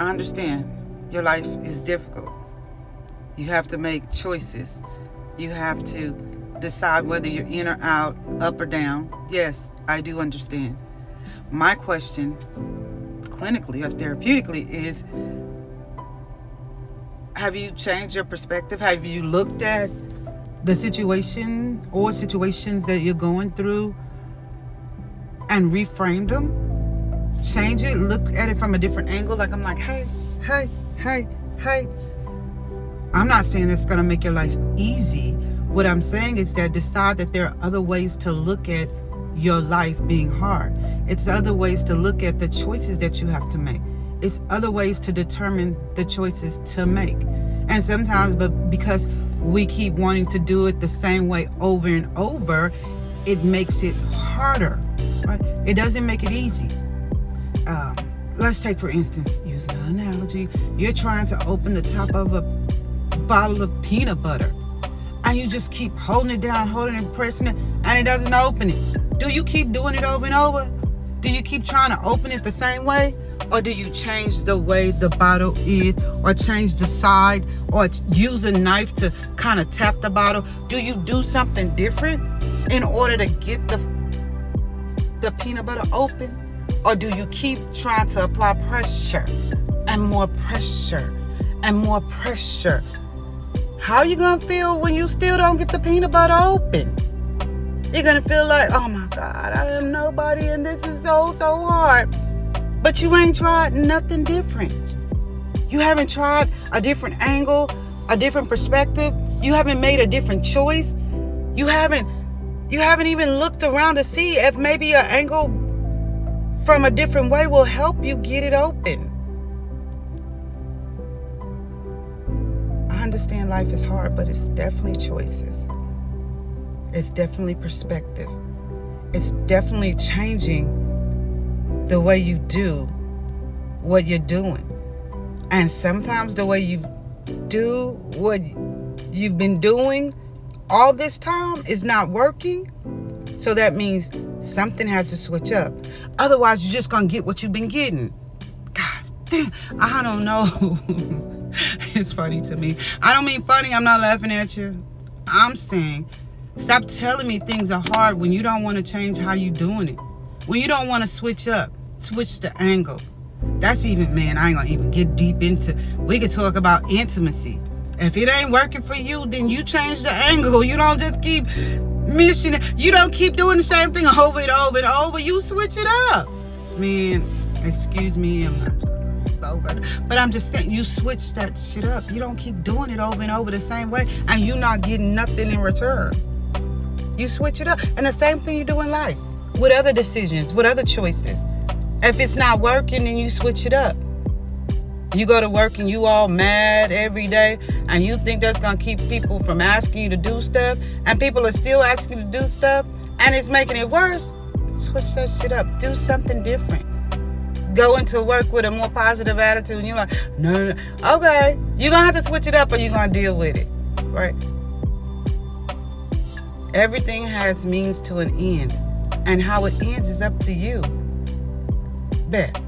I understand your life is difficult. You have to make choices. You have to decide whether you're in or out, up or down. Yes, I do understand. My question, clinically or therapeutically, is have you changed your perspective? Have you looked at the situation or situations that you're going through and reframed them? Change it, look at it from a different angle. Like I'm like, hey, hey, hey, hey. I'm not saying it's going to make your life easy. What I'm saying is that decide that there are other ways to look at your life being hard. It's other ways to look at the choices that you have to make. It's other ways to determine the choices to make. And sometimes, but because we keep wanting to do it the same way over and over, it makes it harder, right? It doesn't make it easy. Let's take, for instance, use an analogy. You're trying to open the top of a bottle of peanut butter, and you just keep holding it down, holding it, pressing it, and it doesn't open it. Do you keep doing it over and over? Do you keep trying to open it the same way? Or do you change the way the bottle is, or change the side, or use a knife to kind of tap the bottle? Do you do something different in order to get the peanut butter open? Or do you keep trying to apply pressure and more pressure and more pressure? How are you going to feel when you still don't get the peanut butter open? You're going to feel like, oh my God, I am nobody and this is so hard. But you ain't tried nothing different. You haven't tried a different angle, a different perspective. You haven't made a different choice. You haven't even looked around to see if maybe an angle from a different way will help you get it open. I understand life is hard, but it's definitely choices. It's definitely perspective. It's definitely changing the way you do what you're doing. And sometimes the way you do what you've been doing all this time is not working. So that means something has to switch up. Otherwise, you're just going to get what you've been getting. Gosh, damn, I don't know. It's funny to me. I don't mean funny. I'm not laughing at you. I'm saying stop telling me things are hard when you don't want to change how you're doing it. When you don't want to switch up, switch the angle. That's even, man, I ain't going to even get deep into. We could talk about intimacy. If it ain't working for you, then you change the angle. You don't just keep missing it. You don't keep doing the same thing over and over and over. You switch it up. Man, excuse me, I'm not going to over. But I'm just saying, you switch that shit up. You don't keep doing it over and over the same way, and you're not getting nothing in return. You switch it up. And the same thing you do in life. With other decisions, with other choices. If it's not working, then you switch it up. You go to work and you all mad every day, and you think that's going to keep people from asking you to do stuff, and people are still asking you to do stuff, and it's making it worse. Switch that shit up. Do something different. Go into work with a more positive attitude, and you're like, no. Okay, you're going to have to switch it up, or you're going to deal with it, right? Everything has means to an end, and how it ends is up to you. Bet.